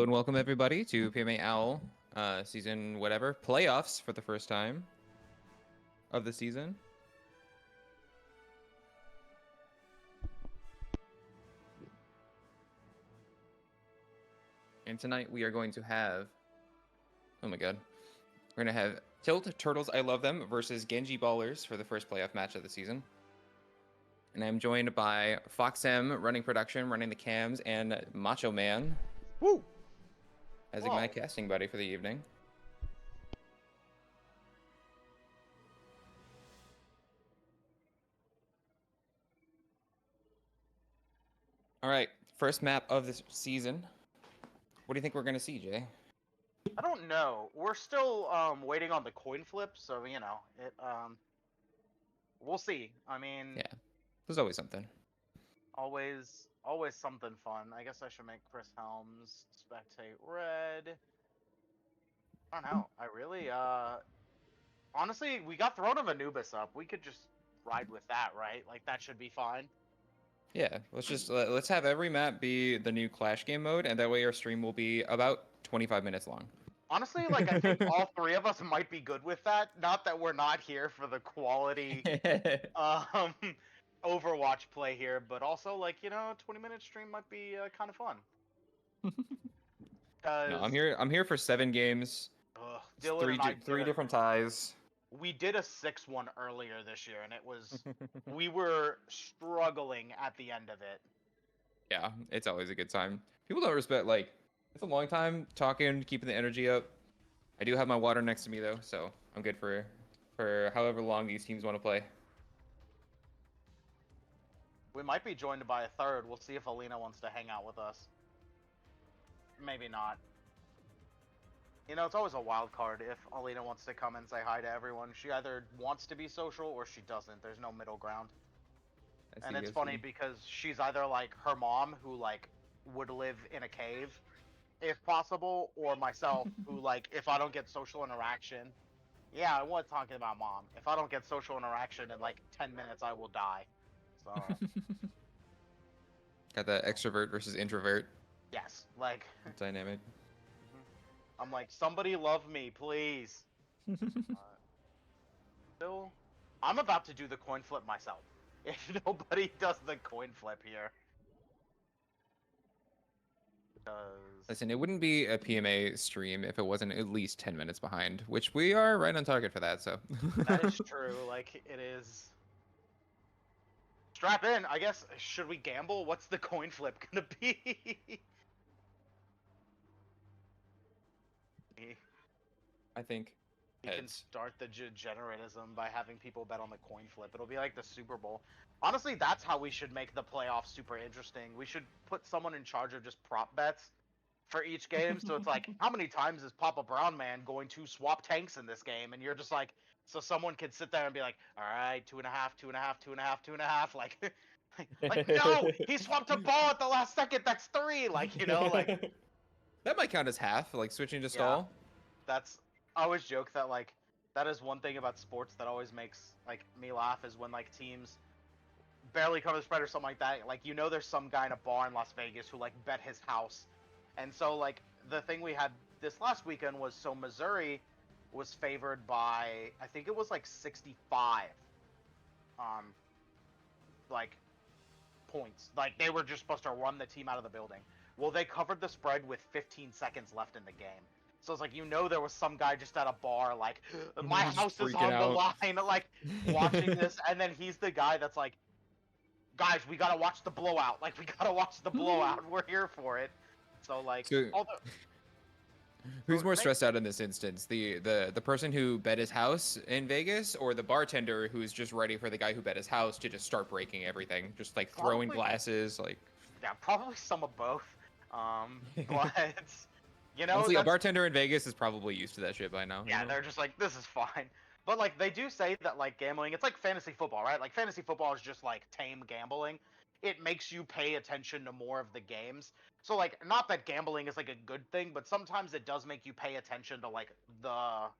and welcome everybody to PMAOWL season whatever playoffs for the first time of the season. And tonight we are going to have, oh my god, we're going to have Tilt Turtles I Love Them versus Genji Ballers for the first playoff match of the season. And I'm joined by Foxem running production, running the cams, and Macho Man. Woo! As Whoa. my casting buddy for the evening. All right, first map of this season. What do you think we're going to see, Jay? I don't know. We're still waiting on the coin flip, so you know it. We'll see. I mean, Yeah, there's always something. always something fun. I guess I should make Chris Helms spectate red. I don't know. I really honestly, we got Throne of Anubis up. We could just ride with that, right? Like that should be fine. Yeah, let's have every map be the new Clash game mode, and that way our stream will be about 25 minutes long. Honestly, like I think all three of us might be good with that. Not that we're not here for the quality um Overwatch play here, but also like 20-minute stream might be kind of fun. No, Cause I'm here for 7 games, Dylan and I three different ties. we did a 6-1 earlier this year, and it was we were struggling at the end of it. Yeah, it's always a good time. People don't respect, like, it's a long time talking, keeping the energy up. I do have my water next to me though, so I'm good for however long these teams want to play. We might be joined by a third. We'll see if Alina wants to hang out with us. Maybe not. You know, it's always a wild card if Alina wants to come and say hi to everyone. She either wants to be social or she doesn't. There's no middle ground. And it's funny because she's either like her mom, who like would live in a cave if possible, or myself, who like if I don't get social interaction, yeah, I was talking about mom. If I don't get social interaction in like 10 minutes, I will die. So Got that extrovert versus introvert yes, like dynamic. I'm like, somebody love me, please. Still, I'm about to do the coin flip myself. If nobody does the coin flip here. Because... Listen, it wouldn't be a PMA stream if it wasn't at least 10 minutes behind, which we are right on target for that, so. That is true, like, it is. Strap in, I guess. Should we gamble? What's the coin flip gonna be? I think We can start the degeneratism by having people bet on the coin flip. It'll be like the Super Bowl. Honestly, that's how we should make the playoffs super interesting. We should put someone in charge of just prop bets for each game. So it's like, how many times is Papa Brown Man going to swap tanks in this game? And you're just like, so someone could sit there and be like, all right, 2.5, 2.5, 2.5, 2.5. Like no, he swapped a ball at the last second. That's 3. Like, like that might count as half, like switching to stall. That's, I always joke that like that is one thing about sports that always makes like me laugh, is when like teams barely cover the spread or something like that. Like, there's some guy in a bar in Las Vegas who like bet his house. And so like the thing we had this last weekend was, so Missouri was favored by, I think it was like 65 like points. Like they were just supposed to run the team out of the building. Well, they covered the spread with 15 seconds left in the game. So it's like, there was some guy just at a bar, like, my house is on the line, like, watching this, and then he's the guy that's like, guys, we gotta watch the blowout. Like, we gotta watch the blowout. We're here for it. So, like, who's more stressed out in this instance? The person who bet his house in Vegas, or the bartender who's just ready for the guy who bet his house to just start breaking everything? Just, like, throwing glasses, like... Yeah, probably some of both. But... Honestly, a bartender in Vegas is probably used to that shit by now. Yeah, they're just like, this is fine. But, like, they do say that, like, gambling, it's like fantasy football, right? Like, fantasy football is just, like, tame gambling. It makes you pay attention to more of the games. So, like, not that gambling is, like, a good thing, but sometimes it does make you pay attention to, like, the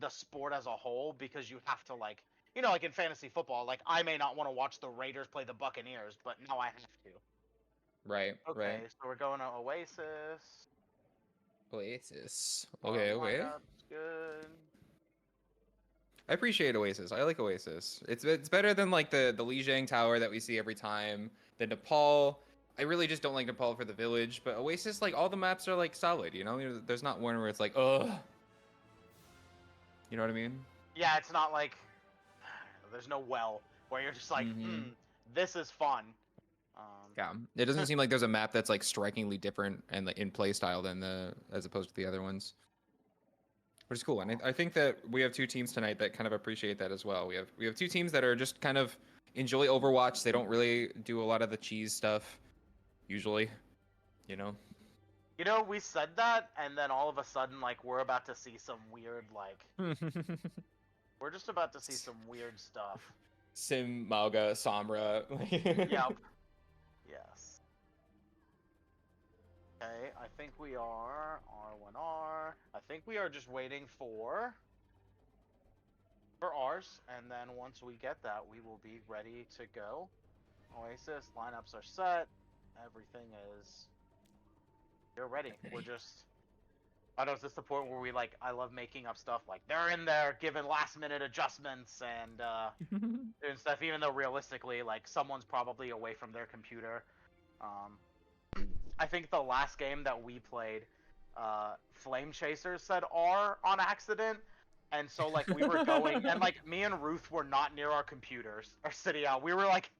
sport as a whole, because you have to, like, like in fantasy football, like, I may not want to watch the Raiders play the Buccaneers, but now I have to. Right, okay, right. So we're going to Oasis. Oasis. Our Okay, okay. lineup's good. I appreciate Oasis. I like Oasis. It's better than like the Lijiang Tower that we see every time. The Nepal. I really just don't like Nepal for the village, but Oasis, like all the maps are like solid. You know, there's not one where it's like, ugh. You know what I mean? Yeah, it's not like there's no well where you're just like, this is fun. Yeah, it doesn't seem like there's a map that's like strikingly different and like in play style than the as opposed to the other ones, which is cool. And I think that we have two teams tonight that kind of appreciate that as well. We have two teams that are just kind of enjoy Overwatch. They don't really do a lot of the cheese stuff usually, you know. You know, we said that, and then all of a sudden, like, we're about to see some weird, like, we're just about to see some weird stuff. Sim, Mauga, Sombra. Yep. Yes. Okay, I think we are R1R. I think we are just waiting for ours, and then once we get that, we will be ready to go. Oasis lineups are set. Everything is. You're ready. Okay. We're just. I know it's just the point where we like. I love making up stuff like they're in there giving last-minute adjustments and doing stuff, even though realistically, like someone's probably away from their computer. I think the last game that we played, Flame Chasers said R on accident, and so like we were going, and like me and Ruth were not near our computers or sitting out. We were like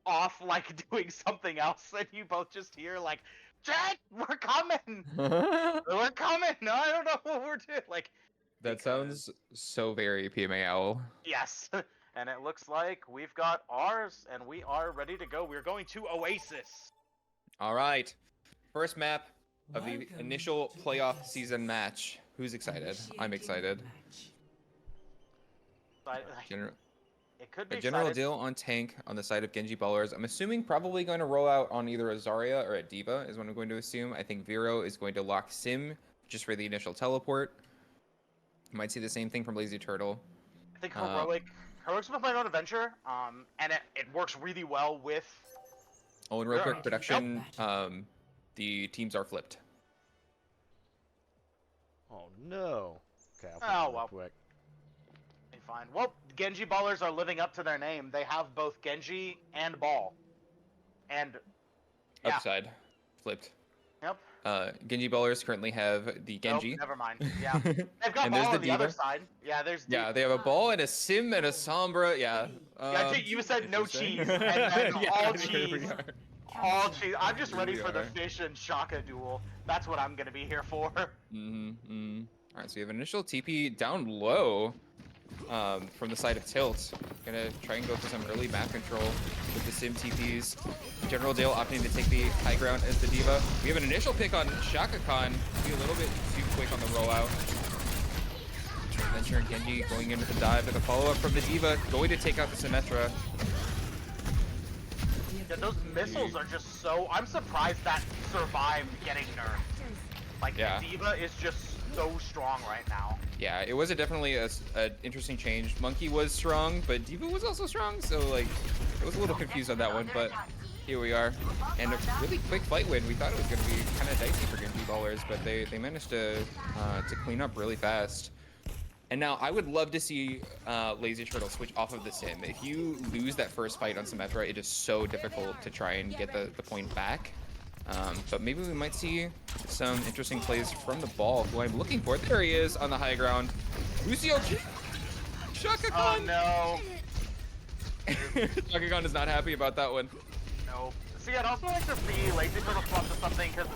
off, like doing something else, and you both just hear like, "Jack, we're coming, we're coming." No, I don't know what we're doing. Like that sounds so very PMAOWL. Yes, and it looks like we've got ours, and we are ready to go. We're going to Oasis. All right. First map of the initial playoff season match. Who's excited? I'm excited. It could be a general excited. deal on tank on the side of Genji Ballers. I'm assuming probably going to roll out on either a Zarya or a D.Va is what I'm going to assume. I think Vero is going to lock Sim just for the initial teleport. You might see the same thing from Lazy Turtle. I think Heroic's been playing on Adventure, and it works really well with. Oh, and real quick, production, the teams are flipped. Oh no. Okay, I'll put real quick. Fine. Well, Genji Ballers are living up to their name. They have both Genji and Ball. And yeah. Upside. Flipped. Yep. Genji Ballers currently have the Genji. Nope, never mind. Yeah. They've got and Ball there's on the other side. Yeah, there's Yeah, they have a Ball and a Sim and a Sombra. Yeah. Yeah, you said no cheese, and then all cheese. All cheese. I'm just ready for the Fish and Shaka duel. That's what I'm gonna be here for. Alright, so you have an initial TP down low from the side of Tilt. Gonna try and go for some early map control with the Sim TPs. General Dale opting to take the high ground as the D.Va. We have an initial pick on Shaka Khan. Be a little bit too quick on the rollout. Adventure and Genji going into the dive with a follow-up from the D.Va, going to take out the Symmetra. Yeah, those missiles are just so... I'm surprised that survived getting nerfed. Like, the D.Va is just so strong right now. Yeah, it was definitely an interesting change. Monkey was strong, but D.Va was also strong, so like, I was a little confused on that one, but here we are. And a really quick fight win. We thought it was going to be kind of dicey for Genji Ballers, but they managed to clean up really fast. And now I would love to see Lazy Turtle switch off of the Sim. If you lose that first fight on Symmetra, it is so difficult to try and get the point back. But maybe we might see some interesting plays from the Ball, who I'm looking for. There he is on the high ground. Lucio Shaka Khan! Oh no! Shaka Khan is not happy about that one. Nope. See, I'd also like to see Lazy Turtle swap to something, because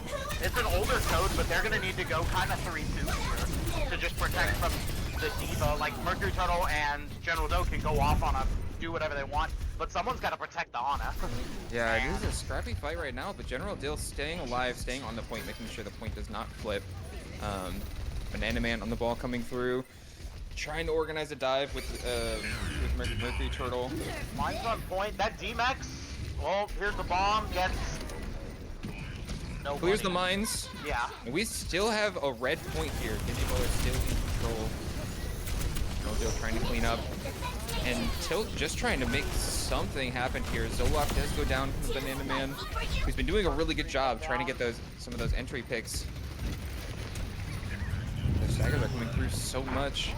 it's an older code, but they're going to need to go kind of 3-2 here to just protect from the D.Va. Like, Mercury Turtle and General Doe can go off on a do whatever they want, but someone's got to protect the Ana. Yeah, it is a scrappy fight right now, but General Dill staying alive, staying on the point, making sure the point does not flip. Banana Man on the ball coming through, trying to organize a dive with Mercury Turtle. Mine's on point. That D-Max, well, here's the bomb, gets... No clears money. the mines. Yeah. And we still have a red point here. Genji Ballers still in control. General Dill trying to clean up. And Tilt just trying to make something happen here. Zoloft does go down from the Banana Man, who's been doing a really good job trying to get some of those entry picks. Staggers are coming through so much.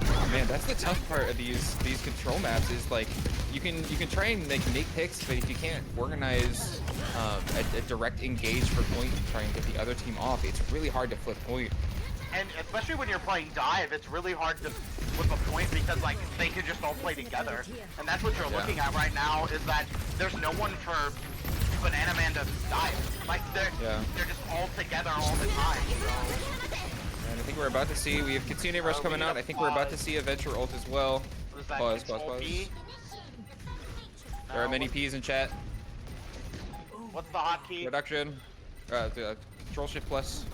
Oh, man, that's the tough part of these control maps is like you can try and like make picks, but if you can't organize a direct engage for point and try and get the other team off, it's really hard to flip point. And especially when you're playing dive, it's really hard to flip a point because like they can just all play together. And that's what you're looking at right now is that there's no one for Banana Man to dive. Like they're just all together all the time. So. And I think we're about to see, we have Kitsune Rush coming out. I think we're about to see a Venture ult as well. What is that? Pause. P? There are many P's in chat. What's the hotkey? Reduction. Control Shift Plus,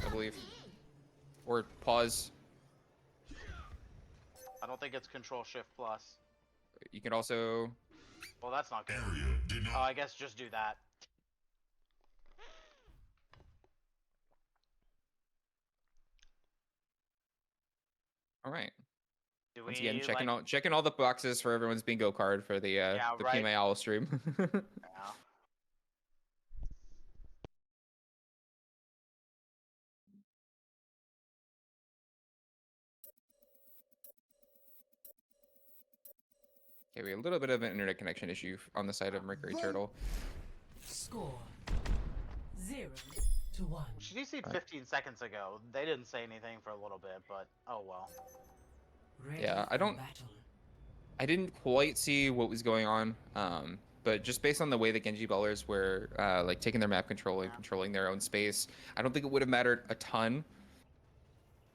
I believe. Or pause. I don't think it's Control Shift Plus. You can also... Well, that's not good. Oh, I guess just do that. All right. Once We, again, checking like... checking all the boxes for everyone's bingo card for the right. PMAOWL stream. Yeah. Okay, we have a little bit of an internet connection issue on the side of Mercury Turtle. Score 0-1. She DC'd 15 seconds ago. They didn't say anything for a little bit, but oh well. Yeah, I didn't quite see what was going on, but just based on the way the Genji Ballers were like taking their map control and controlling their own space, I don't think it would have mattered a ton.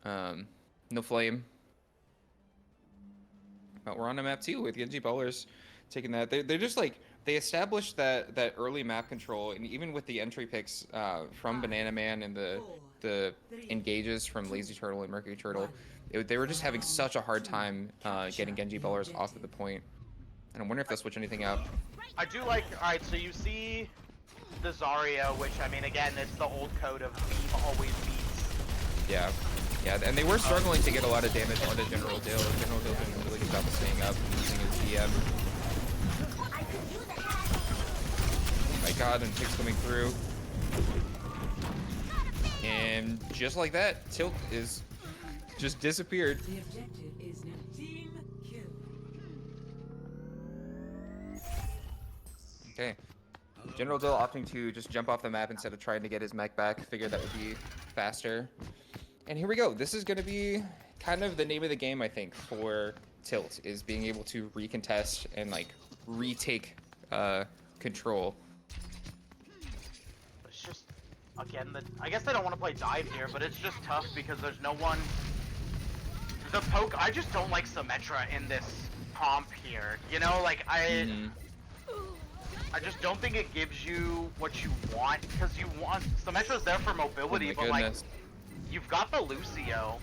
No flame. But we're on a map 2 with Genji Ballers taking that. They're just like, they established that early map control, and even with the entry picks from Banana Man and the engages from Lazy Turtle and Mercury Turtle, they were just having such a hard time getting Genji Ballers off of the point. And I wonder if they'll switch anything up. I do like, alright, so you see the Zarya, which, I mean, again, it's the old code of beam always beats. Yeah. Yeah, and they were struggling to get a lot of damage onto General Dill. General Dill doing a really good job of staying up and using his DM. Oh my god, and picks coming through. And just like that, Tilt is just disappeared. The objective is now team kill. Okay. General Dill opting to just jump off the map instead of trying to get his mech back. Figured that would be faster. And here we go. This is going to be kind of the name of the game, I think, for Tilt, is being able to recontest and, like, retake control. It's just, again, I guess they don't want to play dive here, but it's just tough because there's no one... The poke, I just don't like Symmetra in this comp here. You know, like, I just don't think it gives you what you want, because you want... Symmetra's there for mobility, but, like... You've got the Lucio.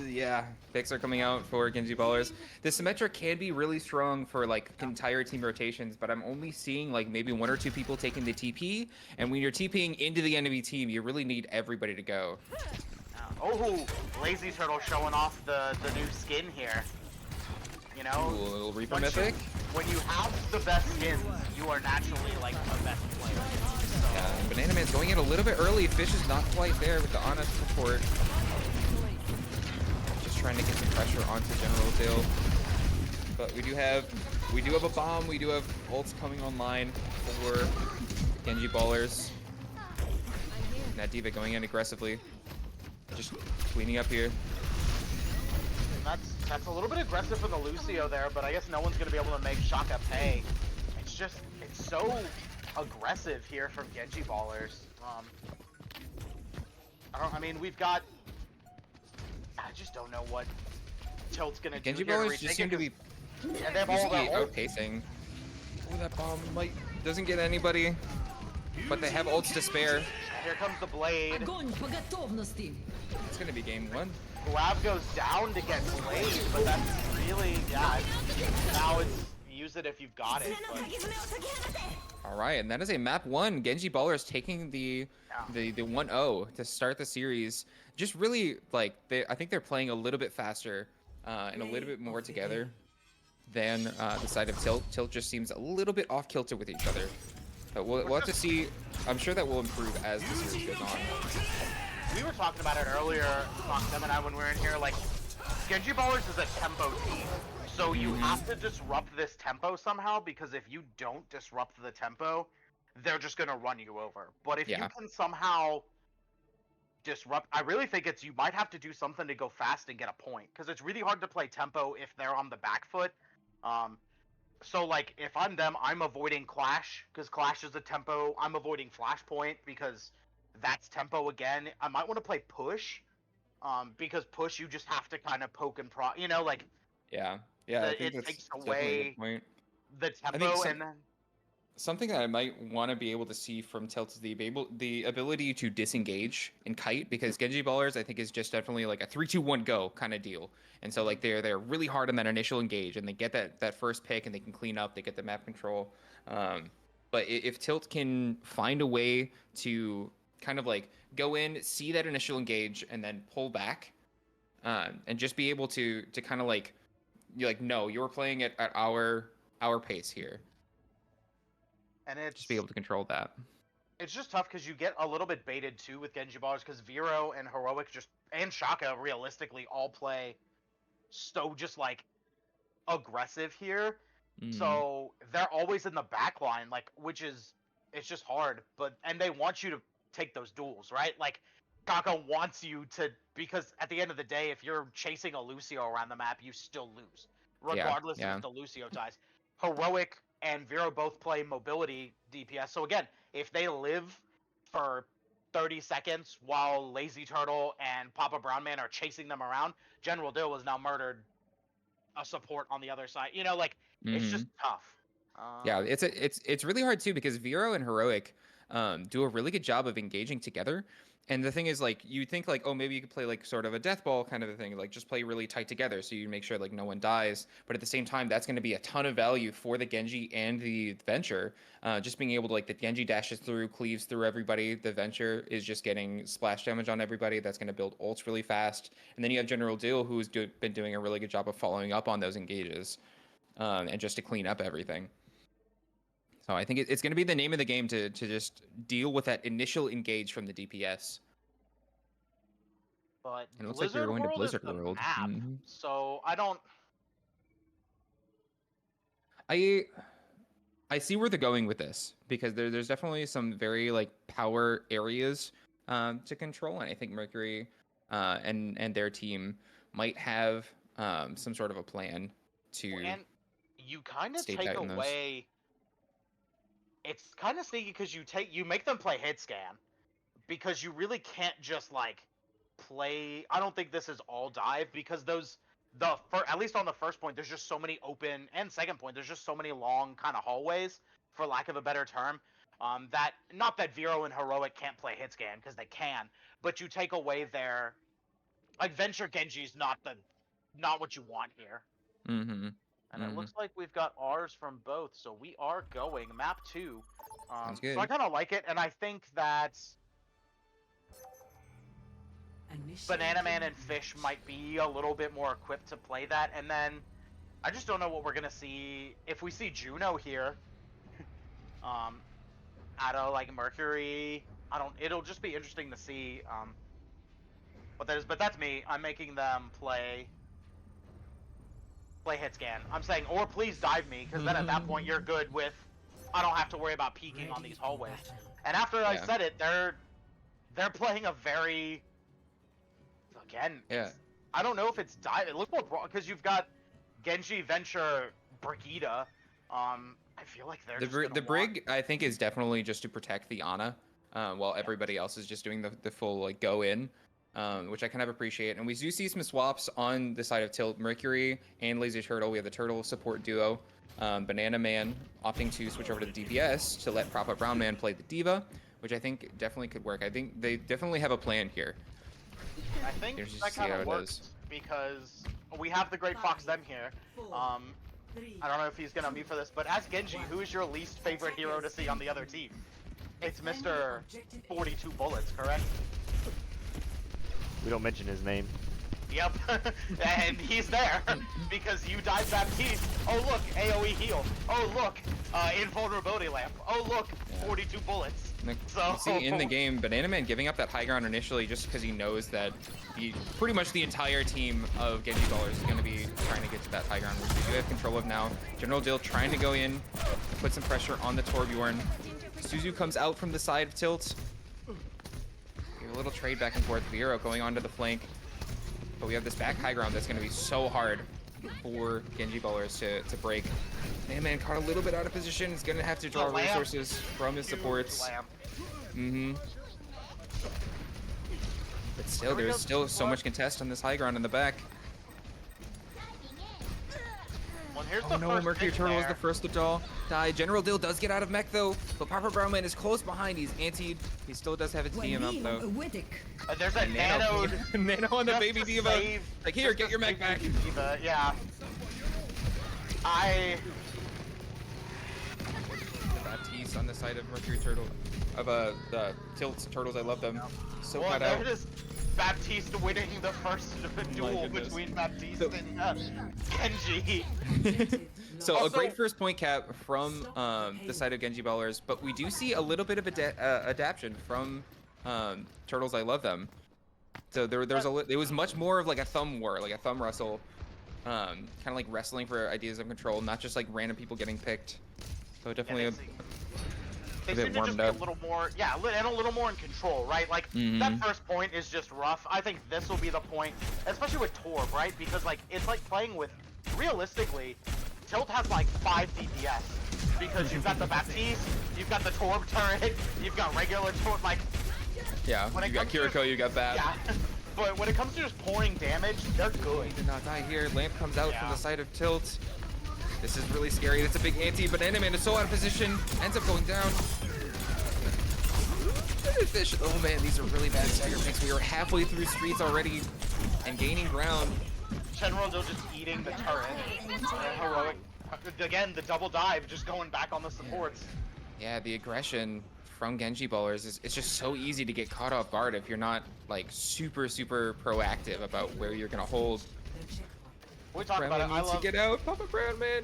Yeah, picks are coming out for Genji Ballers. The Symmetra can be really strong for like entire team rotations, but I'm only seeing like maybe 1 or 2 people taking the TP, and when you're TPing into the enemy team, you really need everybody to go. Oh, Lazy Turtle showing off the new skin here. You know, ooh, a little Reaper Mythic. When you have the best skins, you are naturally like the best player. Yeah, and Banana Man's going in a little bit early. Fish is not quite there with the honest support. Just trying to get some pressure onto General Dill. But we do have a bomb. We do have ults coming online for Genji Ballers. That D.Va going in aggressively. Just cleaning up here. That's a little bit aggressive for the Lucio there, but I guess no one's gonna be able to make Shaka pay. It's so aggressive here from Genji Ballers. I mean, we've got... I just don't know what Tilt's gonna do. Genji here Ballers just seem to be and they have all that outpacing. Oh, that bomb doesn't get anybody, but they have ults to spare. And here comes the Blade. It's gonna be game 1. Lab goes down to get Blade, but that's really, yeah, now it's use it if you've got it. But... Alright, and that is a map 1. Genji Ballers taking the 1-0 to start the series. Just really, like, I think they're playing a little bit faster and a little bit more together than the side of Tilt. Tilt just seems a little bit off kilter with each other. But we'll have to see I'm sure that will improve as the series goes on. We were talking about it earlier, Them and I, when we were in here. Like, Genji Ballers is a tempo team, so you have to disrupt this tempo somehow. Because if you don't disrupt the tempo, they're just gonna run you over. But if you can somehow disrupt, I really think you might have to do something to go fast and get a point, because it's really hard to play tempo if they're on the back foot. So like if I'm them, I'm avoiding Clash because Clash is a tempo. I'm avoiding Flashpoint because that's tempo again. I might want to play Push, because Push you just have to kind of poke and prod. Like I think it that's takes definitely a away good point. the tempo and then. Something that I might want to be able to see from Tilt is the ability to disengage and kite, because Genji Ballers I think is just definitely like a 3-2-1 go kind of deal. And so like they're really hard on that initial engage, and they get that first pick and they can clean up, they get the map control. But if Tilt can find a way to kind of like go in, see that initial engage, and then pull back, and just be able to kind of like no, you're playing it at our pace here. And it's just be able to control that. It's just tough because you get a little bit baited too with Genji Ballers, because Vero and Heroic and Shaka realistically all play so just like aggressive here. So they're always in the back line, like, it's just hard. And they want you to take those duels, right? Like Kaka wants you to, because at the end of the day, if you're chasing a Lucio around the map, you still lose, regardless if the Lucio dies. Heroic and Vero both play mobility DPS. So again, if they live for 30 seconds while Lazy Turtle and Papa Brown Man are chasing them around, General Dill has now murdered a support on the other side. It's just tough. It's really hard too, because Vero and Heroic do a really good job of engaging together. And the thing is, like, you think like, oh, maybe you could play like sort of a death ball kind of a thing, like just play really tight together so you make sure like no one dies. But at the same time, that's going to be a ton of value for the Genji and the Venture. Just being able to, like, the Genji dashes through, cleaves through everybody. The Venture is just getting splash damage on everybody. That's going to build ults really fast. And then you have General Deal, who's been doing a really good job of following up on those engages, and just to clean up everything. So I think it's going to be the name of the game to just deal with that initial engage from the DPS. But and it looks like you're going to Blizzard World. Map, so I don't. I see where they're going with this, because there's definitely some very like power areas to control, and I think Mercury and their team might have some sort of a plan to. And you kind of take away. It's kind of sneaky because you make them play hit scan, because you really can't just like play. I don't think this is all dive, because at least on the first point, there's just so many open, and second point, there's just so many long kind of hallways, for lack of a better term. That not that Vero and Heroic can't play hit scan, because they can, but you take away their like Venture Genji's not what you want here. And it looks like we've got R's from both, so we are going map 2. So I kind of like it, and I think that Banana Man and Fish might be a little bit more equipped to play that. And then I just don't know what we're gonna see if we see Juno here. Out of like Mercury, it'll just be interesting to see what that is. But that's me. I'm making them play hit scan. I'm saying, or please dive me, because then at that point you're good with. I don't have to worry about peeking on these hallways. And after I said it, they're playing a very. Again, I don't know if it's dive. It looks more broad because you've got Genji, Venture, Brigitte. I feel like they're the Brig. I think is definitely just to protect the Ana, while everybody else is just doing the full like go in, which I kind of appreciate. And we do see some swaps on the side of Tilt. Mercury and Lazy Turtle. We have the Turtle support duo. Banana Man opting to switch over to the DPS to let Papa Brown Man play the Diva, which I think definitely could work. I think they definitely have a plan here. I think that kind of works because we have the Great Fox Them here. I don't know if he's gonna be for this, but as Genji, who is your least favorite hero to see on the other team? It's Mr. 42 Bullets, correct? We don't mention his name. Yep, and he's there because you dive Baptiste. Oh look, AoE heal. Oh look, invulnerability lamp. Oh look, 42 bullets. Like, So you see in the game, Banana Man giving up that high ground initially just because he knows that pretty much the entire team of Genji Ballers is going to be trying to get to that high ground, which they do have control of now. General Dill trying to go in, put some pressure on the Torbjorn. Suzu comes out from the side of Tilt. A little trade back and forth. Vero going onto the flank. But we have this back high ground that's going to be so hard for Genji Ballers to break. Man caught a little bit out of position. He's going to have to draw resources from his supports. But still, there's still so much contest on this high ground in the back. Well, here's Oh the no, first Mercury pick Turtle is there. the first to die. General Dill does get out of mech though, but Papa Brown Man is close behind. He's antied. He still does have his DM up though. There's a nano. Nano on the just baby to Diva. save- Like, here, just get to your mech save back. baby Diva, yeah. Baptiste on the side of Mercury Turtle. Of the Tilt Turtles, I love them. So Well, cut there out. it is. Baptiste winning the first duel goodness. between Baptiste and Genji. So Also- a great first point cap from the side of Genji Ballers, but we do see a little bit of adaptation from Turtles. I love them. So it was much more of like a thumb war, like a thumb wrestle, kind of like wrestling for ideas of control, not just like random people getting picked. So definitely They bit seem to warmed just be up. a little more, yeah, and a little more in control, right? Like, that first point is just rough. I think this will be the point, especially with Torb, right? Because, like, it's like playing with, realistically, Tilt has, like, 5 DPS. Because you've got the Baptiste, you've got the Torb turret, you've got regular Torb, like... Yeah, when it you got comes to Kiriko, just- you got Bab. Yeah, but when it comes to just pouring damage, they're good. He did not die here. Lamp comes out from Yeah. the side of Tilt. This is really scary. That's a big anti. Banana Man is so out of position. Ends up going down. Fish. Oh man, these are really bad stagger picks. We are halfway through streets already and gaining ground. General Dill just eating the turret. Heroic. Again, the double dive, just going back on the supports. Yeah, the aggression from Genji Ballers is it's just so easy to get caught off guard if you're not like super proactive about where you're gonna hold. We talk Brown about Man it. needs to get out. Papa Brown Man.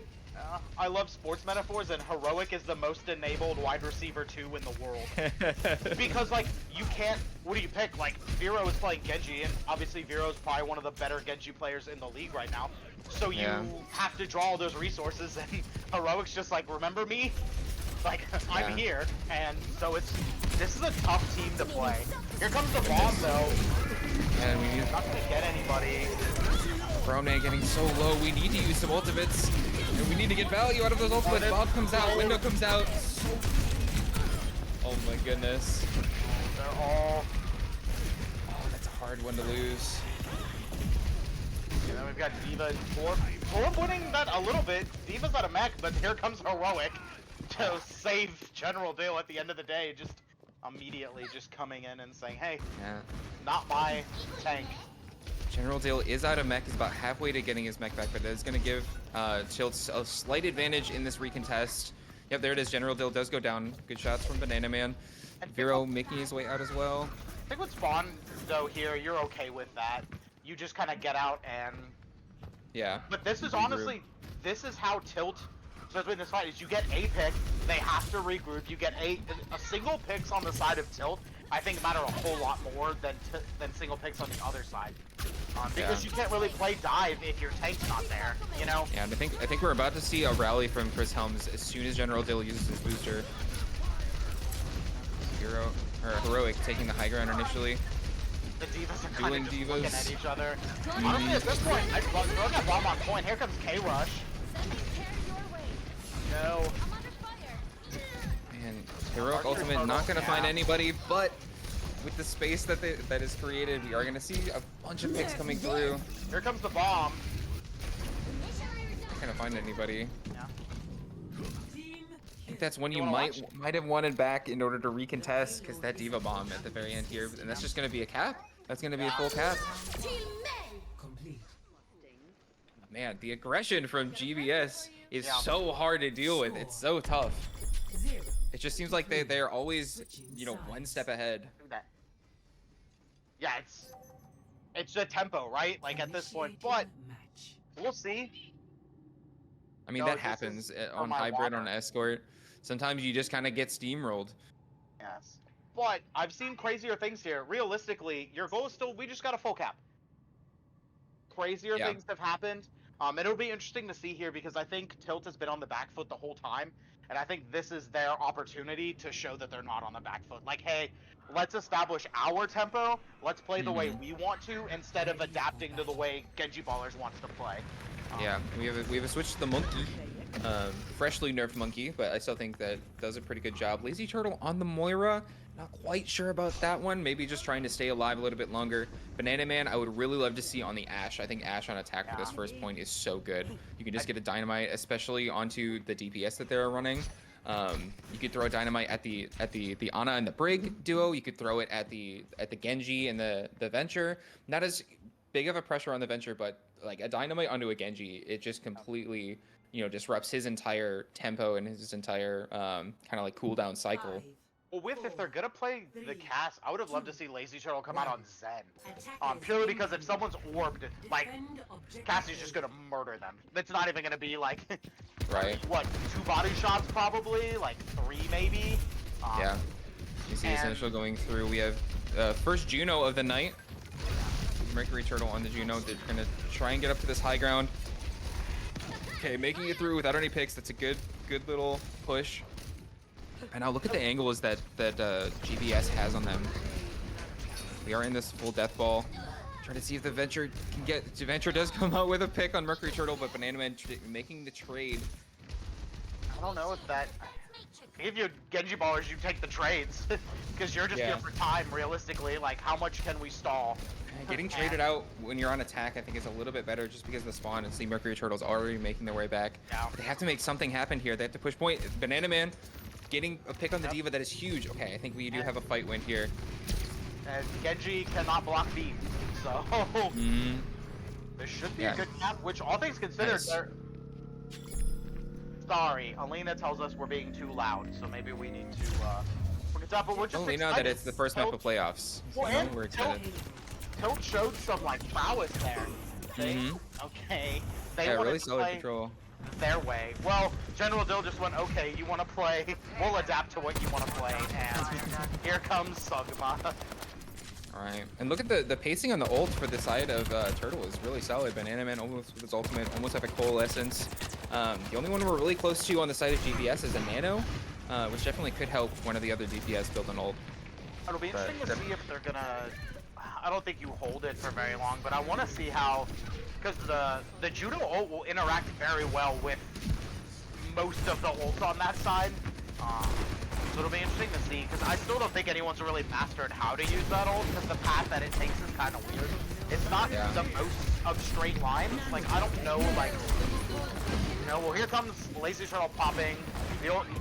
I love sports metaphors, and Heroic is the most enabled wide receiver 2 in the world. Because, like, you can't... What do you pick? Like, Vero is playing Genji, and obviously Vero is probably one of the better Genji players in the league right now. So you have to draw all those resources, and Heroic's just like, remember me? Like, I'm here. And so this is a tough team to play. Here comes the bomb, though. And we need Not gonna get anybody. Brown Man getting so low. We need to use some ultimates. And we need to get value out of those ultimates. Bob comes out. Window comes out. Oh my goodness. They're all... Oh, that's a hard one to lose. And then we've got Diva and Torb. Torb winning that a little bit. Diva's out of mech, but here comes Heroic to save General Dill at the end of the day. Just immediately just coming in and saying, hey, not my tank. General Dill is out of mech. He's about halfway to getting his mech back, but it is going to give Chilts a slight advantage in this recontest. Yep, there it is. General Dill does go down. Good shots from Banana Man. Vero making his way out as well. I think with Spawn, though, here, you're okay with that. You just kind of get out and... Yeah. But this is honestly, this is how Tilt starts winning this fight, is you get a pick, they have to regroup, you get a single picks on the side of Tilt, I think matter a whole lot more than single picks on the other side. Because you can't really play dive if your tank's not there, you know? Yeah, and I think we're about to see a rally from Chris Helms as soon as General Dill uses his booster. Heroic taking the high ground initially. The Divas are kind of just Divas. looking at each other. Honestly, at this point, I'd throw that bomb on point. Here comes K-Rush. No. And Heroic ultimate not going to find anybody, but with the space that is created, we are going to see a bunch of picks coming through. Here comes the bomb. Not going to find anybody. Yeah. I think that's one you wanna might watch? have wanted back in order to recontest, because that Diva bomb at the very end here, and that's just going to be a cap. That's going to be a full cap. Complete. Man, the aggression from GBS is so hard to deal with. It's so tough. It just seems like they're always, you know, one step ahead. Yeah, it's the tempo, right? Like at this point, but we'll see. I mean, No, that this happens is on my hybrid water. on escort. sometimes you just kind of get steamrolled. Yes. But I've seen crazier things here. Realistically, your goal is still, we just got a full cap. Crazier Yeah. things have happened. It'll be interesting to see here because I think Tilt has been on the back foot the whole time. And I think this is their opportunity to show that they're not on the back foot. Like, hey, let's establish our tempo. Let's play the way we want to instead of adapting to the way Genji Ballers wants to play. Yeah, we have a switch to the monkey. Freshly nerfed monkey, but I still think that does a pretty good job. Lazy Turtle on the Moira. Not quite sure about that one. Maybe just trying to stay alive a little bit longer. Banana Man, I would really love to see on the Ashe. I think Ashe on attack for this first point is so good. You can just get a dynamite, especially onto the DPS that they're running. You could throw a dynamite at the Ana and the Brig duo. You could throw it at the Genji and the Venture. Not as big of a pressure on the Venture, but like a dynamite onto a Genji, it just completely, you know, disrupts his entire tempo and his entire kind of like cooldown cycle. Well, if they're gonna play the cast, I would have loved to see Lazy Turtle come out on Zen. Purely because if someone's orbed, like, Cassie's just gonna murder them. It's not even gonna be like, right? What, 2 body shots probably, like 3 maybe. Yeah. You see his initial going through. We have first Juno of the night. Mercury Turtle on the Juno. They're gonna try and get up to this high ground. Okay, making it through without any picks. That's a good little push. And now look at the angles that GBS has on them. We are in this full death ball. Trying to see if the Venture can get. The Venture does come out with a pick on Mercury Turtle, but Banana Man making the trade. I don't know if that. If you Genji Ballers, you take the trades because you're just here for time. Realistically, like, how much can we stall? Getting traded out when you're on attack, I think, is a little bit better just because of the spawn and see Mercury Turtle's already making their way back. Yeah. But they have to make something happen here. They have to push point. Banana Man getting a pick on the D.Va that is huge. Okay, I think we do have a fight win here. And Genji cannot block B, so this should be a good cap. Which, all things considered, they're... Sorry, Alina tells us we're being too loud, so maybe we need to look it up. But we're just only know that it's the first map of playoffs. Well, so we're excited. Tilt showed some like prowess there. Okay. They yeah, wanted really to solid play control. their way. Well, General Dill just went, okay, you want to play, we'll adapt to what you want to play, and here comes Sugma. Alright, and look at the pacing on the ult for the side of Turtle is really solid. Banana Man almost with his ultimate, almost have a coalescence. The only one we're really close to on the side of GBS is a Nano, which definitely could help one of the other DPS build an ult. It'll be interesting to see if they're gonna, I don't think you hold it for very long, but I want to see how, because the Judo ult will interact very well with most of the ults on that side. So it'll be interesting to see, because I still don't think anyone's really mastered how to use that ult, because the path that it takes is kind of weird. It's not the most of straight lines. Like, I don't know, like, you know, well, here comes Lazy Turtle popping.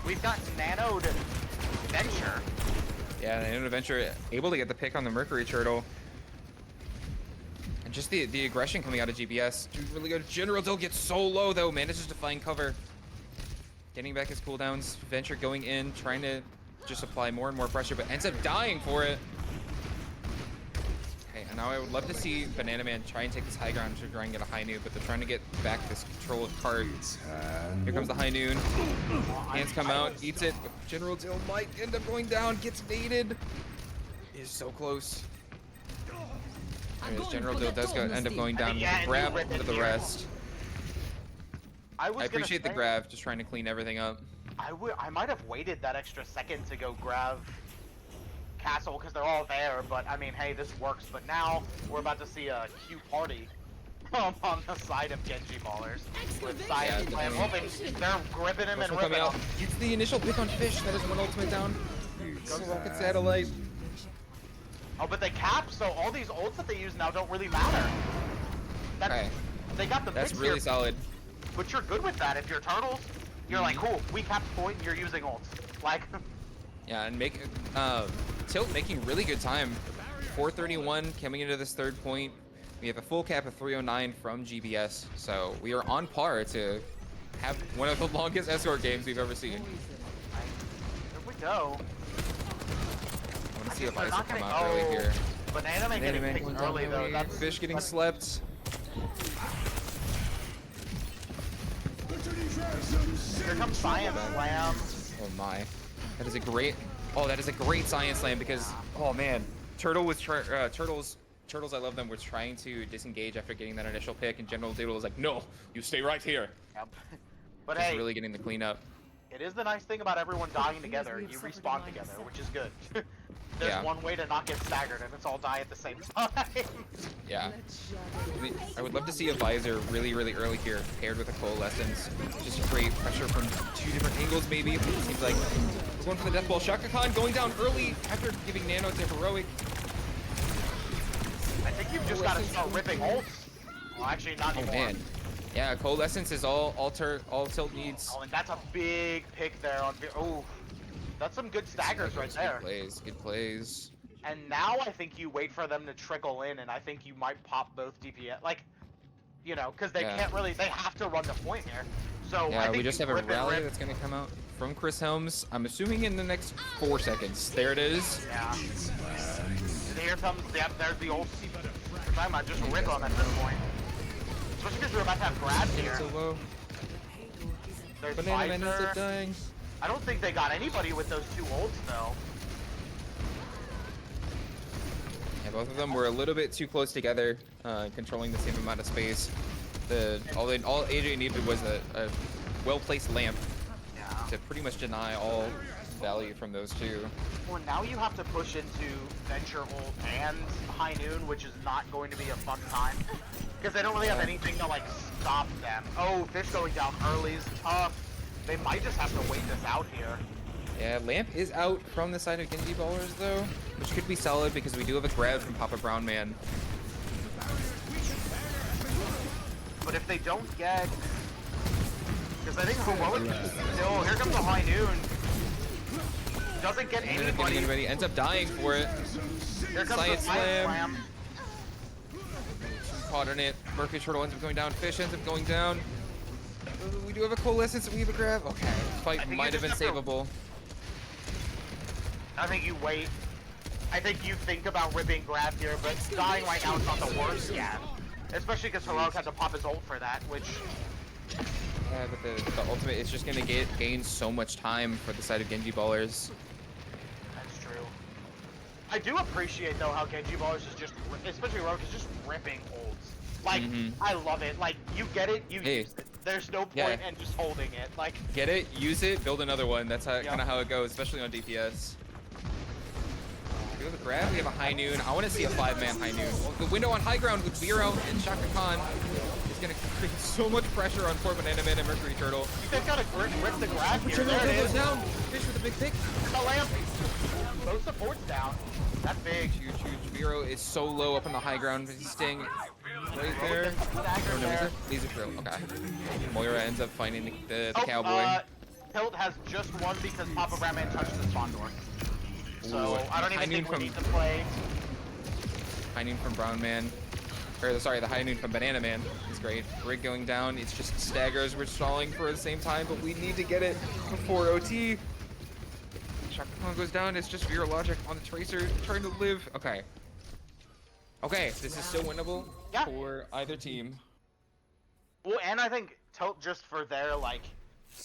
We've got Nanoed Venture. Yeah, Nanoed Venture able to get the pick on the Mercury Turtle. And just the aggression coming out of GBS. Dude, really good. General Dill gets so low, though. Manages to find cover. Getting back his cooldowns. Venture going in, trying to just apply more and more pressure, but ends up dying for it. Okay, and now I would love to see Banana Man try and take this high ground to try and get a high noon, but they're trying to get back this control of cards. Here comes the high noon. Hands come out, eats it, but General Dill might end up going down, gets baited. Is so close. Anyways, General Dill does end up going down with a grab for the rest. I appreciate the grab, just trying to clean everything up. I might have waited that extra second to go grab Castle because they're all there, but I mean, hey, this works. But now we're about to see a Q party on the side of Genji Ballers with Science Plan. They're gripping him and ripping him. Gets the initial pick on Fish. That is one ultimate down. Goes Rocket Satellite. Oh, but they cap, so all these ults that they use now don't really matter. Okay. They got the picks That's really solid. But you're good with that if you're Turtles. You're like, cool, we capped point and you're using ults. Like... Yeah, and Tilt making really good time. 431 coming into this third point. We have a full cap of 309 from GBS, so we are on par to have one of the longest escort games we've ever seen. Here we go. I want to see if Ice will come out early here. Banana Man getting picked early though. That's... Fish getting slept. Here comes Science Slam. Oh my, that is a great. Oh, that is a great Science Slam because oh man, Turtles. I love them. Was trying to disengage after getting that initial pick, and General Doodle was like, "No, you stay right here." Yep. But Just hey, really getting the cleanup. it is the nice thing about everyone dying together. You respawn together, which is good. There's Yeah. one way to not get staggered, and it's all die at the same time. Yeah. I would love to see a Visor really, really early here, paired with a Coalescence. Just to create pressure from 2 different angles, maybe. It seems like we're going for the Death Ball. Shaka Khan going down early after giving Nano to Heroic. I think you've just got to start ripping ults. Well, actually, not Oh anymore. man. Yeah, Coalescence is all Tilt needs. Oh, and that's a big pick there on. Oh, that's some good staggers right there. Good plays. And now I think you wait for them to trickle in, and I think you might pop both DPS. Like, you know, because they can't really. They have to run the point here. So Yeah, I think we just you have a rip and rally rip. that's gonna come out from Chris Helms. I'm assuming in the next 4 seconds. There it is. Yeah. And here comes. Yep, there's the ult. I might just rip them at this point. Especially because you're about to have grabs here. So low. There's Banana Man ends Visor. up dying. I don't think they got anybody with those 2 ults though. Yeah, both of them were a little bit too close together, controlling the same amount of space. All AJ needed was a well-placed lamp Yeah. to pretty much deny all value from those 2. Well, now you have to push into Venture ult and High Noon, which is not going to be a fun time. Because they don't really have anything to, like, stop them. Oh, Fish going down early is tough. They might just have to wait this out here. Yeah, Lamp is out from the side of Genji Ballers, though, which could be solid because we do have a grab from Papa Brown Man. But if they don't get... Because I think Heroic... No, here comes the High Noon. Doesn't get anybody. Ends up dying for it. Here comes Science the Science Slam. Caught on it. Mercury Turtle ends up going down. Fish ends up going down. We do have a Coalescence. We have a grab. Okay, this fight might have been savable. I think you wait. I think you think about ripping grab here, but dying right now is not the worst yet. Especially because Heroic had to pop his ult for that, which... Yeah, but the ultimate is just going to gain so much time for the side of Genji Ballers. That's true. I do appreciate, though, how Genji Ballers is just, especially Heroic, is just ripping ults. Like, I love it. Like, you get it, you use it. There's no point in just holding it. Like, get it, use it, build another one. That's kind of how it goes, especially on DPS. We have a grab, we have a High Noon. I want to see a 5-man High Noon. Well, the window on high ground with Vero and Shaka Khan is going to create so much pressure on poor Banana Man and Mercury Turtle. you guys gotta rip the grab here. There it Goes is. down. Fish with a big pick. The lamp. Both supports down. That's big. Huge. Vero is so low up on the high ground, but he's staying right there. Stagger Oh, no, there. he's a thrill. Okay. Moira ends up finding the Oh, cowboy. Tilt has just won because Papa Bradman touched the spawn door. So Ooh, I don't High even Noon think we need to play. High Noon from Brown Man. Or sorry, the High Noon from Banana Man is great. Rig going down. It's just staggers. We're stalling for the same time, but we need to get it before OT. Shaka Khan goes down. It's just Vero Logic on the Tracer trying to live. Okay. Okay, this is still winnable for either team. Well, and I think Tilt just for their, like,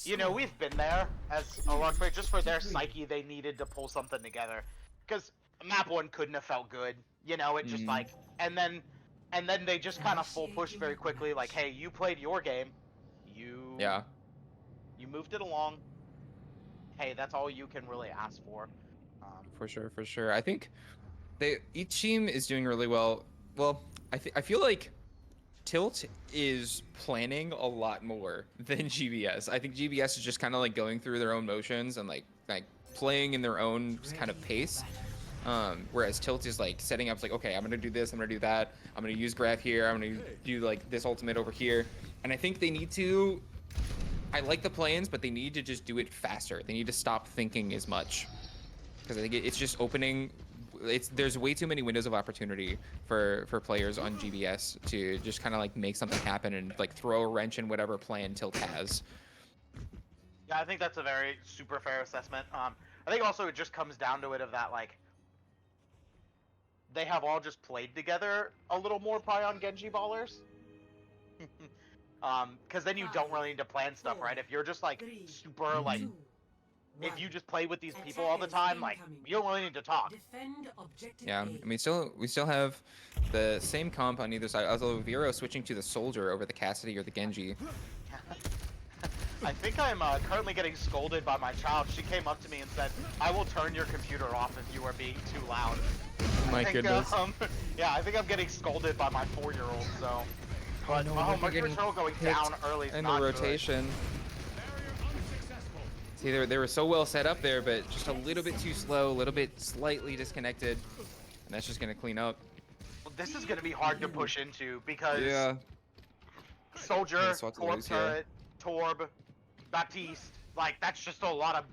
you know, we've been there as a large player, just for their psyche, they needed to pull something together. Because map 1 couldn't have felt good, you know, it just like, and then they just kind of full pushed very quickly, like, hey, you played your game, you moved it along, hey, that's all you can really ask for. For sure. I think each team is doing really well. Well, I feel like Tilt is planning a lot more than GBS. I think GBS is just kind of like going through their own motions and like playing in their own kind of pace. Whereas Tilt is like setting up, it's like, okay, I'm gonna do this, I'm gonna do that, I'm gonna use graph here, I'm gonna do like this ultimate over here. And I think they need to, I like the plans, but they need to just do it faster. They need to stop thinking as much. Because I think it's just opening, there's way too many windows of opportunity for players on GBS to just kind of like make something happen and like throw a wrench in whatever plan Tilt has. Yeah, I think that's a very super fair assessment. I think also it just comes down to it of that, like, they have all just played together a little more probably on Genji Ballers. Because then you don't really need to plan stuff, right? If you're just, like, super, like, if you just play with these people all the time, like, you don't really need to talk. Defend objective Yeah, A. I mean, we still have the same comp on either side. Although Vero switching to the Soldier over the Cassidy or the Genji. I think I'm currently getting scolded by my child. She came up to me and said, "I will turn your computer off if you are being too loud." My goodness. Yeah, I think I'm getting scolded by my 4-year-old. So, but no, oh, we're Mercury getting Turtle going hit down early is in the not good. rotation. See, they were so well set up there, but just a little bit too slow, a little bit slightly disconnected, and that's just gonna clean up. Well, this is gonna be hard to push into because Yeah. Soldier, Yeah, so to Torb lose here. turret, Torb, Baptiste, like that's just a lot of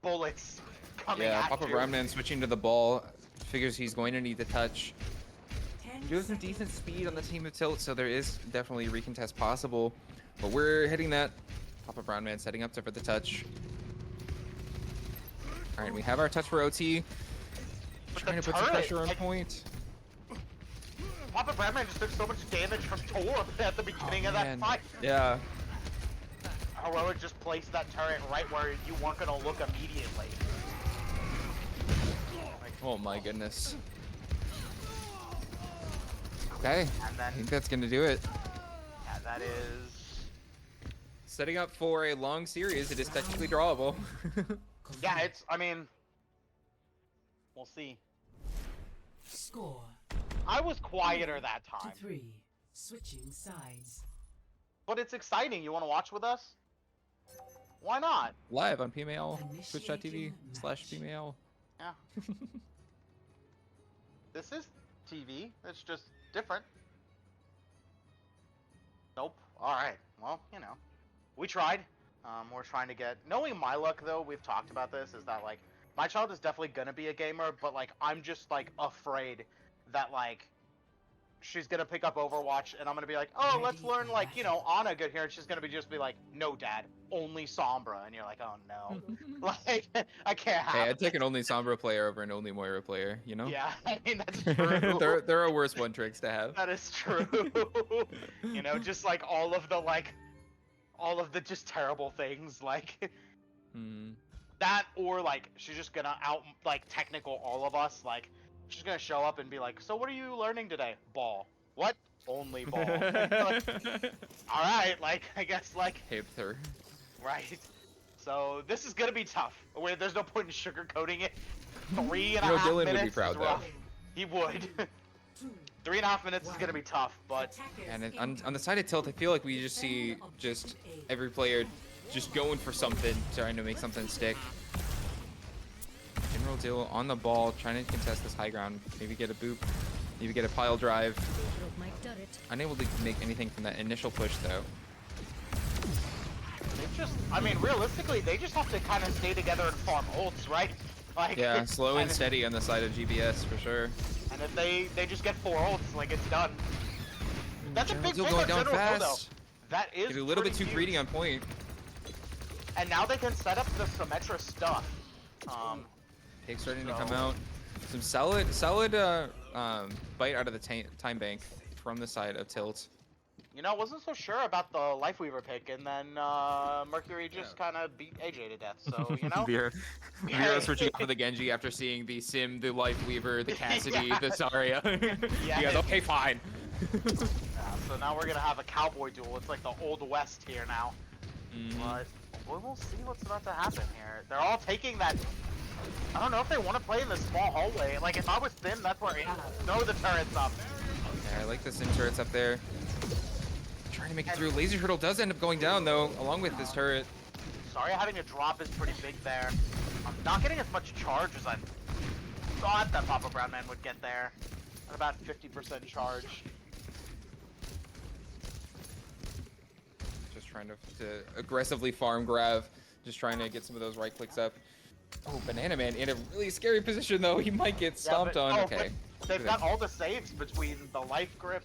bullets coming Yeah, at Papa you. Brownman switching to the ball, figures he's going to need the touch. 10 Do have some seconds. decent speed on the team of Tilt, so there is definitely a recontest possible. But we're hitting that. Papa Brownman setting up for the touch. Alright, we have our touch for OT. But Trying the to put some turret, pressure on like, point. Papa Brownman just took so much damage from Torb at the beginning of that Man. fight. Yeah. Heroic just placed that turret right where you weren't gonna look immediately. Oh my goodness. Okay, And I then, think that's gonna do it. yeah, that is... Setting up for a long series, it is technically drawable. Yeah, it's, I mean... We'll see. Score I was quieter that to time. 3. Switching sides. But it's exciting. You wanna watch with us? Why not? Live on PMAOWL, Initiating twitch.tv/PMAOWL. Yeah. This is TV. It's just different. Nope. Alright. Well, you know. We tried. We're trying to get... Knowing my luck, though, we've talked about this, is that, like, my child is definitely gonna be a gamer, but, like, I'm just, like, afraid that, like, she's gonna pick up Overwatch, and I'm gonna be like, oh, let's learn, like, you know, Ana good here, and she's gonna be like, no, Dad, only Sombra, and you're like, oh, no. Like, I can't have Hey, it. I'd take an only Sombra player over an only Moira player, you know? Yeah, I mean, that's true. there are worse one tricks to have. That is true. You know, just like all of the just terrible things, like Hmm. that, or like she's just gonna like technical all of us, like she's gonna show up and be like, so what are you learning today? Ball. What? Only ball. Like, all right, like I guess like Hate her. right. So this is gonna be tough. Where there's no point in sugarcoating it. 3.5 You know, Dylan would be minutes proud, is though. rough. He would. 3.5 minutes is gonna be tough, but And on the side of Tilt, I feel like we just see just every player just going for something, trying to make something stick. General Dill on the ball, trying to contest this high ground. Maybe get a boop, maybe get a pile drive. Unable to make anything from that initial push, though. they just, I mean, realistically, they just have to kind of stay together and farm ults, right? Like, Yeah, slow and if- steady on the side of GBS for sure. And if they just get 4 ults, like it's done. That's a General big Dill thing going on down General Dill, fast. though. That is Get a little bit pretty too huge. greedy on point. And now they can set up the Symmetra stuff. Pig starting to So- come out. Some solid bite out of the time bank from the side of Tilt. You know, I wasn't so sure about the Lifeweaver pick, and then Mercury just kind of beat AJ to death. So you know, Vera switching up for the Genji after seeing the Sim, the Lifeweaver, the Cassidy, Yeah. the Zarya. Yeah. You guys, okay, fine. so now we're gonna have a cowboy duel. It's like the old west here now. Mhm. But we'll see what's about to happen here. They're all taking that. I don't know if they want to play in the small hallway. Like if I was Sim, that's where throw the turrets up. Yeah, I like the Sim turrets up there. Trying to make it through. Laser Turtle does end up going down though, along with this turret. Sorry, having to drop is pretty big there. I'm not getting as much charge as I thought that Papa Brownman would get there. At about 50% charge. Just trying to aggressively farm Grav. Just trying to get some of those right clicks up. Oh, Banana Man in a really scary position though. He might get stomped on. Okay. But they've got all the saves between the life grip.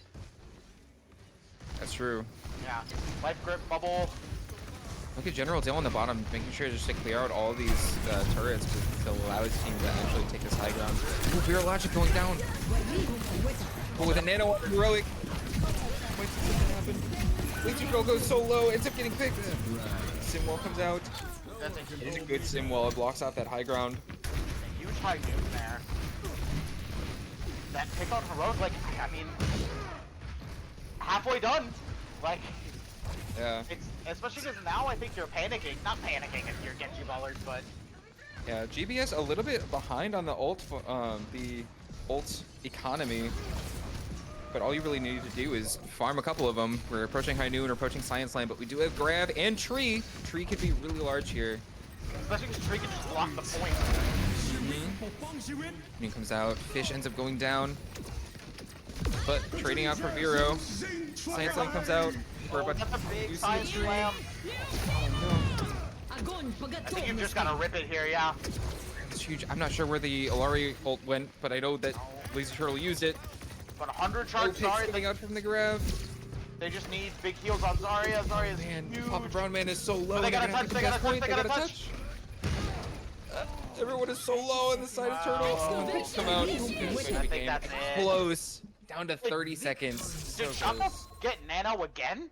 That's true. Yeah, life grip, bubble. Look at General Dill on the bottom, making sure just to clear out all these turrets to allow his team to actually take this high ground. Ooh, Vera Logic going down. But with a nano heroic. Might see something happen. Laser Turtle goes so low, ends up getting picked. Simwall comes out. That's a It is a good sim wall. It blocks off that high ground. huge high noon there. That pick on Heroic, like, I mean, halfway done. Like, Yeah. it's, especially because now I think you're panicking. Not panicking if you're Genji ballers, but Yeah, GBS a little bit behind on the ult economy. But all you really need to do is farm a couple of them. We're approaching High Noon, we're approaching Science Line, but we do have Grab and Tree. Tree could be really large here. especially because Tree can just block the point. Noon comes out, Fish ends up going down. But trading out for Vero. Science Line comes out. We're about That's a to big do science Tree. slam. Oh I think you've just gotta rip it here, yeah. no, it's huge. I'm not sure where the Alari ult went, but I know that Laser Turtle used it. But 100 Oh, charge Pick's Zarya, coming out from the grab. they just need big heals on Zarya. Zarya's Man, huge. Papa Brown Man is so low. But they they're gotta gonna have touch, to they gotta contest touch, point, they gotta touch. Everyone is so low on the side of Turtle. Picks come out. I think that's it. Close. Down to 30 seconds. So Did Shaka close. get Nano again?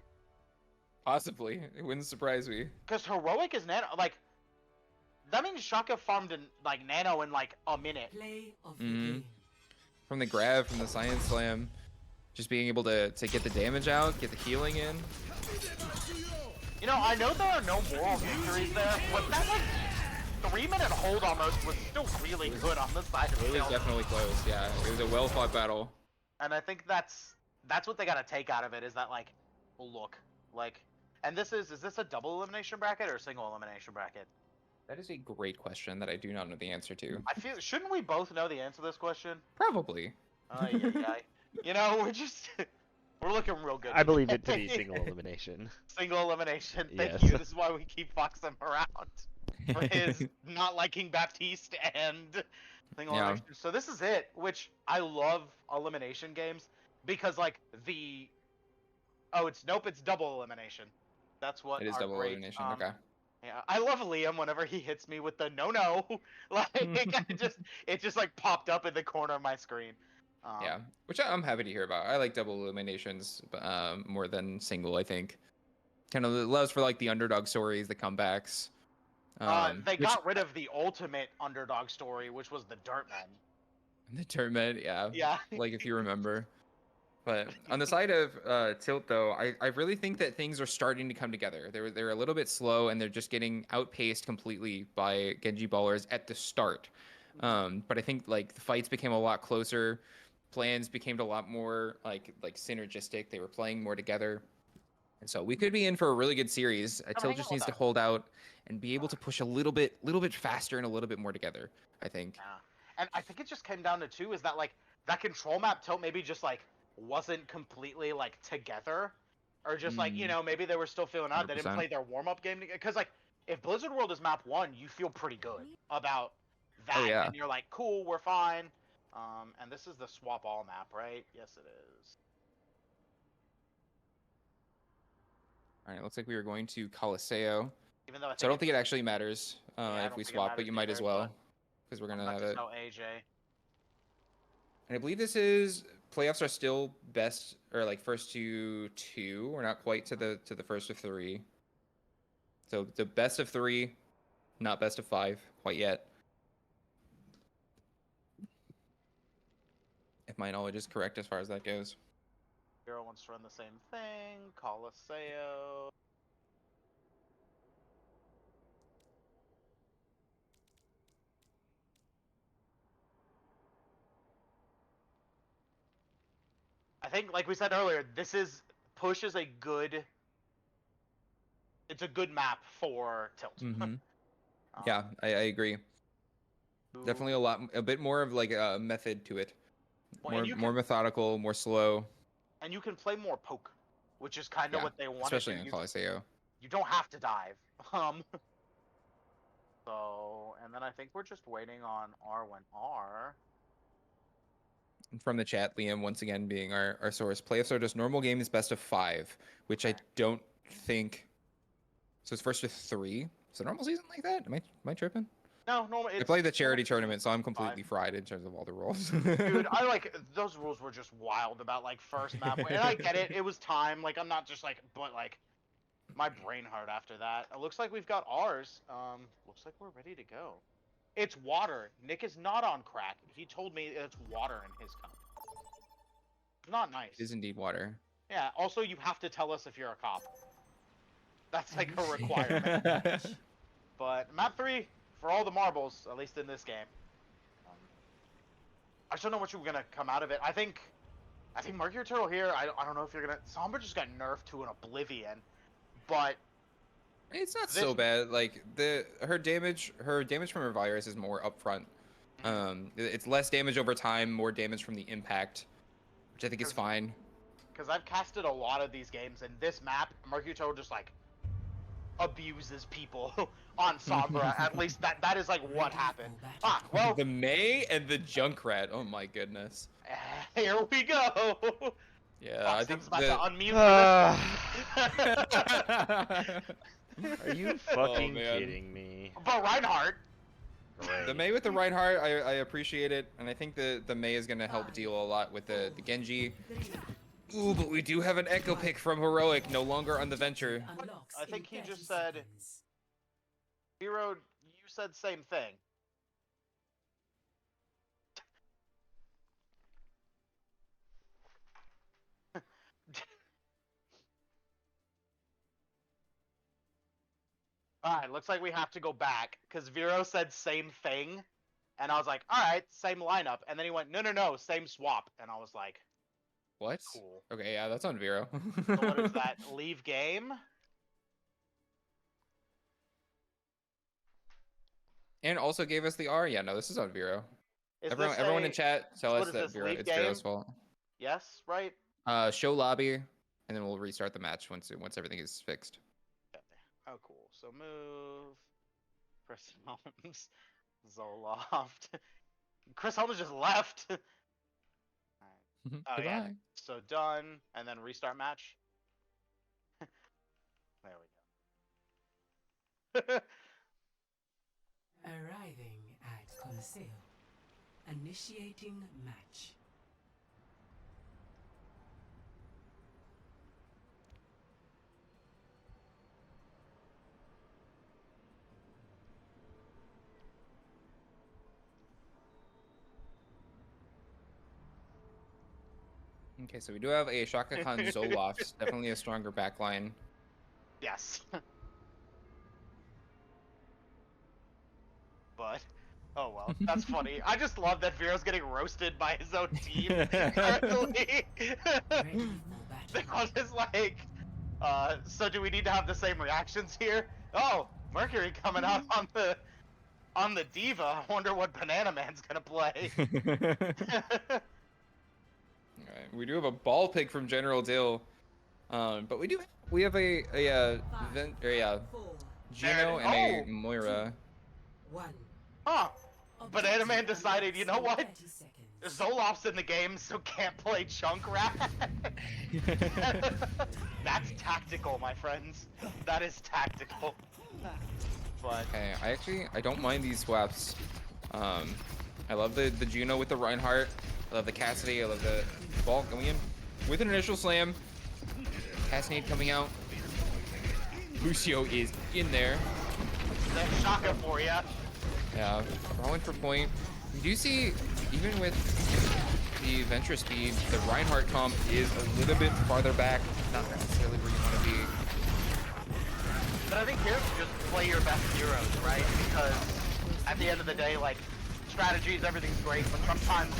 Possibly. It wouldn't surprise me. Because Heroic is Nano, like, that means Shaka farmed in, like, Nano in, like, a minute. Play of the Mhm. game. From the grab, from the Science Slam. Just being able to get the damage out, get the healing in. You know, I know there are no moral victories there, but that, like, 3-minute hold almost was still really good on the side of It was Tilt. definitely close, yeah. It was a well-fought battle. And I think that's what they gotta take out of it, is that, like, look, like, and is this a double elimination bracket or a single elimination bracket? That is a great question that I do not know the answer to. I feel, shouldn't we both know the answer to this question? Probably. Yeah. You know, we're looking real good. I believe it to be single elimination. Single elimination. Thank Yes. you. This is why we keep Fox him around for his not liking Baptiste and single Yeah. elimination. So this is it, which I love elimination games because like it's double elimination. That's what It is our double great, elimination, okay. Yeah, I love Liam whenever he hits me with the no. Like it just like popped up in the corner of my screen. Yeah, which I'm happy to hear about. I like double eliminations more than single, I think. Kind of allows for like the underdog stories, the comebacks. They got rid of the ultimate underdog story, which was the Dirtmen. The tournament, yeah. Yeah. Like if you remember. But on the side of Tilt, though, I really think that things are starting to come together. They're a little bit slow, and they're just getting outpaced completely by Genji ballers at the start. But I think like the fights became a lot closer. Plans became a lot more like synergistic. They were playing more together. And so we could be in for a really good series. Tilt just needs to hold out and be able to push a little bit faster and a little bit more together, I think. Yeah. And I think it just came down to two is that like that control map Tilt maybe just like wasn't completely like together, or just like maybe they were still feeling out. They didn't 100%. play their warm up game because like if Blizzard World is map 1, you feel pretty good about that, Oh, yeah. and you're like cool, we're fine. And this is the swap all map, right? Yes, it is. All right, looks like we are going to Coliseo. Even though So I don't think it actually matters I if don't we think it swap, but matters you might as either, well, because we're I'm gonna about have to it. tell AJ. And I believe this is playoffs are still best or like first to 2. We're not quite to the first of 3. So the best of 3, not best of 5 quite yet. If my knowledge is correct as far as that goes. Hero wants to run the same thing. Coliseo. I think, like we said earlier, Push is a good. It's a good map for Tilt. Mm-hmm. Yeah, I agree. Definitely a bit more of like a method to it. Well, and More methodical, more slow. And you can play more poke, which is kind of what they wanted. Especially to. in Coliseo. You don't have to dive. So, and then I think we're just waiting on R when R. From the chat, Liam once again being our source. Playoffs are just normal games, best of 5, which I don't think. So it's first to 3. Is a normal season like that? Am I tripping? No, I played the charity tournament, so I'm completely fried in terms of all the rules. Dude, I like those rules were just wild about like first map. And I get it, it was time. Like I'm not just like, but like My brain hurt after that. It looks like we've got ours. Looks like we're ready to go. It's water. Nick is not on crack. He told me it's water in his cup. Not nice. It is indeed water. Yeah, also you have to tell us if you're a cop. That's like a requirement. But map 3, for all the marbles, at least in this game. I just don't know what you're gonna come out of it. I think Mercury Turtle here, I don't know if you're gonna... Sombra just got nerfed to an oblivion. But... It's not so bad. Like, her damage from her virus is more upfront. It's less damage over time, more damage from the impact, which I think is fine. Because I've casted a lot of these games, and this map, Mercury Turtle just, like, abuses people on Sombra. At least that is, like, what happened. Ah, well... The May and the Junkrat. Oh, my goodness. Here we go! Yeah, Fox, I think about to unmute Are you fucking kidding me? But Reinhardt! Great. The May with the Reinhardt, I appreciate it, and I think the May is going to help deal a lot with the Genji. Ooh, but we do have an Echo pick from Heroic, no longer on the Venture. I think he just said... Hero, you said same thing. Alright, looks like we have to go back, because Vero said same thing, and I was like, alright, same lineup, and then he went, no, same swap, and I was like, What? cool. Okay, yeah, that's on Vero. So what is that, leave game? And also gave us the R. Yeah, no, this is on Vero. Is Everyone in chat, tell what us is that this, Vero, leave it's Vero's game? fault. Yes, right? Show lobby, and then we'll restart the match once everything is fixed. Oh, cool. So move. Chris Holmes. Zoloft. Chris Holmes just left. Alright. Oh, yeah. Goodbye. So done. And then restart match. There we go. Arriving at Coliseum. Initiating match. Okay, so we do have a Shaka Khan Zoloft, definitely a stronger backline. Yes. But, oh well, that's funny. I just love that Vero's getting roasted by his own team currently. Because it's like, so do we need to have the same reactions here? Oh, Mercury coming out on the Diva. I wonder what Banana Man's gonna play. Alright, we do have a ball pick from General Dill, but we have a Gino and a Moira. Huh. Banana Man decided, you know what? Zoloft's in the game, so can't play Junkrat. That's tactical, my friends. That is tactical. But Okay, I don't mind these swaps. I love the Juno with the Reinhardt. I love the Cassidy. I love the ball going in with an initial slam. Cassidy coming out. Lucio is in there. that's Shaka for ya. Yeah, rolling for point. We do see, even with the Venture speed, the Reinhardt comp is a little bit farther back. Not necessarily where you want to be. But I think here, just play your best heroes, right? Because at the end of the day, like, strategies, everything's great, but sometimes,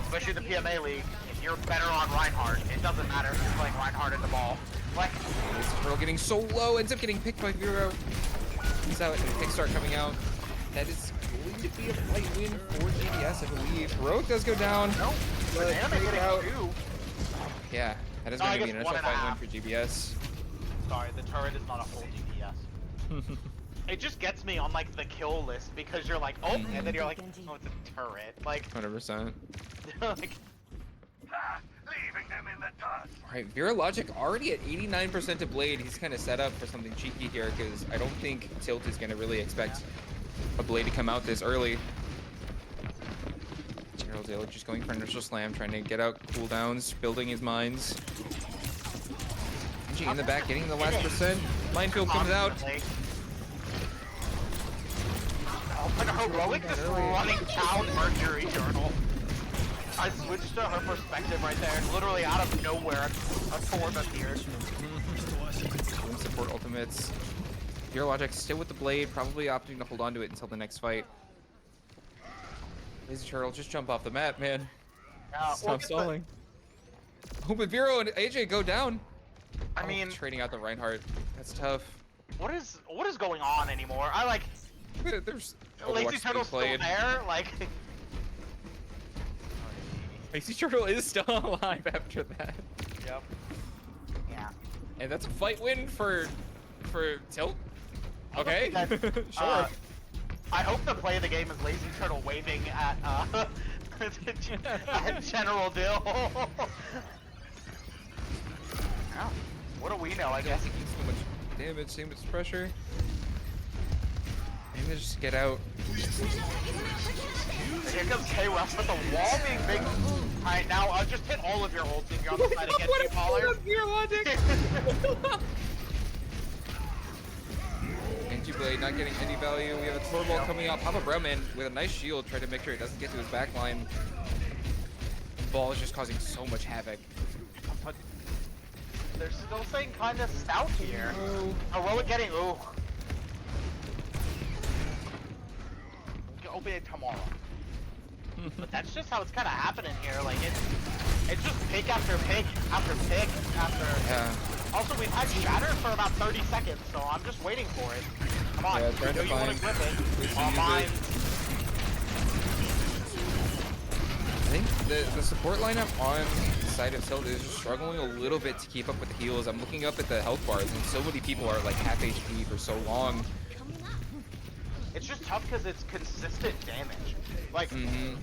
especially the PMA League, if you're better on Reinhardt, it doesn't matter if you're playing Reinhardt in the ball. Like, This girl getting so low, ends up getting picked by Vero. He's out, and Kickstart coming out. That is going to be a fight win for GBS, I believe. Heroic does go down. no, But Banana take getting out. 2. Yeah, that is No, going I to be an guess initial 1.5. fight win for GBS. Sorry, the turret is not a full DPS. It just gets me on, like, the kill list, because you're like, oh, and then you're like, oh, it's a turret. Like, 100%. like, leaving them in the dust. Alright, Vera Logic already at 89% to Blade. He's kind of set up for something cheeky here, because I don't think Tilt is going to really expect a Blade to come out this early. General Zale just going for initial slam, trying to get out cooldowns, building his mines. Genji in the back, getting the last percent. Minefield comes out. Oh, but Heroic just running down Mercury Journal. I switched to her perspective right there, and literally out of nowhere, a Torb appeared. Doing support ultimates. Hero Logic still with the blade, probably opting to hold on to it until the next fight. Lazy Turtle, just jump off the map, man. Stop stalling. Oh, but Vero and AJ go down. I mean, trading out the Reinhardt. That's tough. What is going on anymore? I like. There's Lazy Turtle's still there, like. Lazy Turtle is still alive after that. Yep. Yeah. And that's a fight win for Tilt. Okay. Sure. I hope the play of the game is Lazy Turtle waving at at General Dill. Wow. What do we know? I guess. Taking so much damage, so much pressure. Maybe just get out. Here comes K-Rush with the wall being big. Alright, now just hit all of your ults if you're on the side against you, Pollard. Anti-Blade not getting any value. We have a Thor Ball coming out. Papa Browman with a nice shield, trying to make sure it doesn't get to his back line. Ball is just causing so much havoc. But they're still staying kind of stout here. Heroic getting, ooh. Open it tomorrow. But that's just how it's kind of happening here. Like it's just pick after pick after pick after. Yeah. Also, we've had Shatter for about 30 seconds, so I'm just waiting for it. Come on, Yeah, you know you want to grip it. Mine. I think the support lineup on the side of Tilt is just struggling a little bit to keep up with the heals. I'm looking up at the health bars, and so many people are like half HP for so long. It's just tough because it's consistent damage. Like,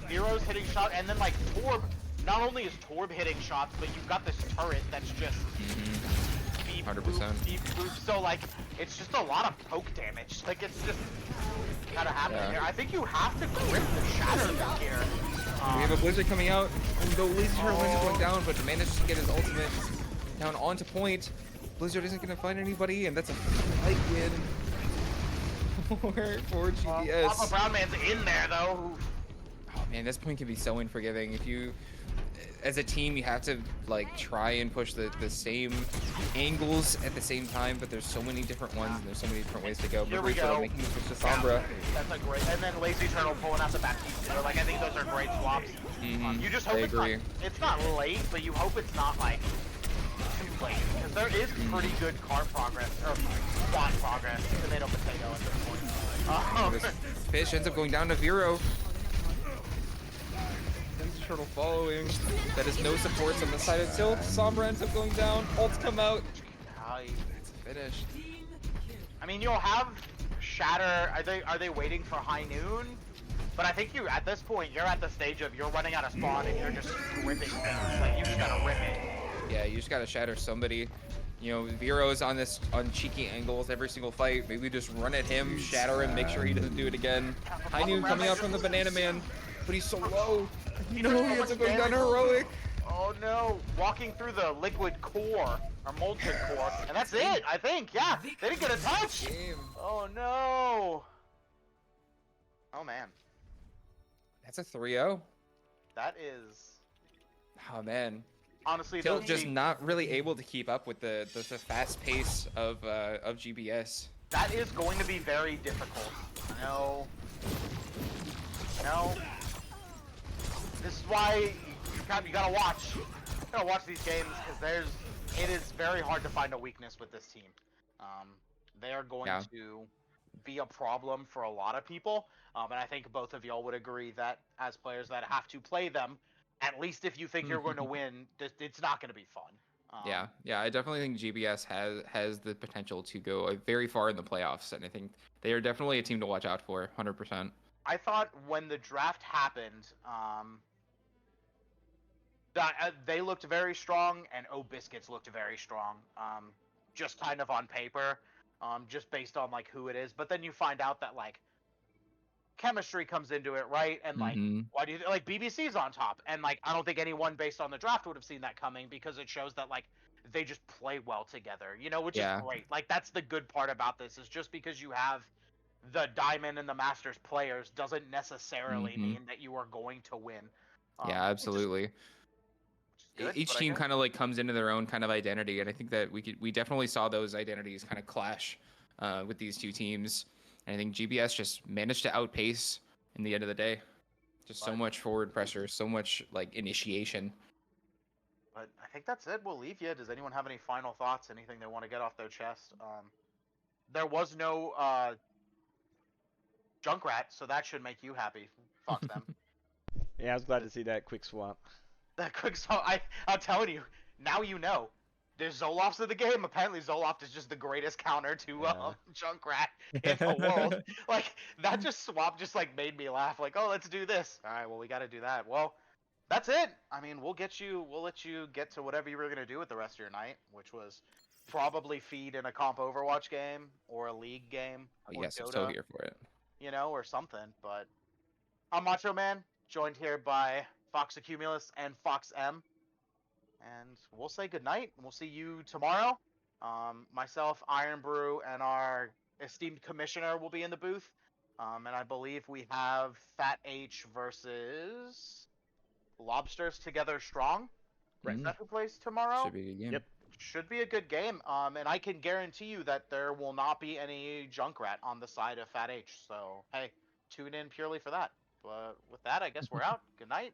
Zero's hitting shot, and then like Torb, not only is Torb hitting shots, but you've got this turret that's just 100%. Deep boop. So like, it's just a lot of poke damage. Like, it's just kind of happening here. I think you have to grip the Shatter here. We have a Blizzard coming out. The Lazy Turtle is going down, but manages to get his ultimate down onto point. Blizzard isn't going to find anybody, and that's a fight win. for GBS. Papa Brown Man's in there though. Oh man, this point can be so unforgiving. If you, as a team, you have to like try and push the same angles at the same time, but there's so many different ones and there's so many different ways to go. Here we go. Making the switch to Sombra. That's a great. And then Lazy Turtle pulling out the back. Like, I think those are great swaps. You just hope it's not late, but you hope it's not like too late, because there is pretty good card progress or squad progress. Tomato potato at this point. This fish ends up going down to Vero. Lazy Turtle following. That is no supports on the side of Tilt. Sombra ends up going down. Ults come out. It's finished. I mean, you'll have Shatter. Are they waiting for high noon? But I think you, at this point, you're at the stage of you're running out of spawn and you're just ripping things. Like, you just gotta rip it. Yeah, you just gotta shatter somebody. You know, Vero's on cheeky angles every single fight. Maybe just run at him, shatter him, make sure he doesn't do it again. High noon coming out from the Banana Man, but he's so low. No, he ends up going down to Heroic. Oh no, walking through the liquid core, or molten core, and that's it, I think, yeah. They didn't get a touch. Oh no. Oh man. That's a 3-0. That is... Oh man. Honestly, Tilt just not really able to keep up with the fast pace of GBS. That is going to be very difficult. No. No. This is why you gotta watch. You gotta watch these games, because it is very hard to find a weakness with this team. They are going to be a problem for a lot of people. And I think both of y'all would agree that as players that have to play them, at least if you think you're going to win, it's not going to be fun. Yeah, I definitely think GBS has the potential to go very far in the playoffs, and I think they are definitely a team to watch out for, 100%. I thought when the draft happened, they looked very strong, and Biscuits looked very strong, just kind of on paper, just based on like who it is. But then you find out that like chemistry comes into it, right? And like, why do you like BBC's on top? And like, I don't think anyone based on the draft would have seen that coming, because it shows that like they just play well together, you know, which Yeah. is great. Like, that's the good part about this, is just because you have the Diamond and the Masters players doesn't necessarily Mhm. mean that you are going to win. Yeah, Which is absolutely. good, Each but I team guess- kind of like comes into their own kind of identity, and I think that we definitely saw those identities kind of clash with these two teams. And I think GBS just managed to outpace in the end of the day. Just so But- much forward pressure, so much like initiation. But I think that's it. We'll leave you. Does anyone have any final thoughts? Anything they want to get off their chest? There was no Junkrat, so that should make you happy. Fuck them. Yeah, I was glad to see that quick swap. That quick so I'm telling you, now you know. There's Zolof's in the game. Apparently Zoloft is just the greatest counter to Yeah. Junkrat in the world. Like, that just swap just like made me laugh. Like, oh, let's do this. Alright, well, we gotta do that. Well, that's it. I mean, we'll let you get to whatever you were gonna do with the rest of your night, which was probably feed in a comp Overwatch game or a league game Oh, or yes, I'm Dota, so here for it. you know, or something. But I'm Macho Man, joined here by Fox Accumulus and Fox M. And we'll say goodnight. We'll see you tomorrow. Myself, Iron Brew, and our esteemed commissioner will be in the booth. And I believe we have Fat H versus Lobsters Together Strong. Right. Is that who plays tomorrow? Should be a good game. Yep. Should be a good game. And I can guarantee you that there will not be any Junkrat on the side of Fat H. So, hey, tune in purely for that. But with that, I guess we're out. Good night.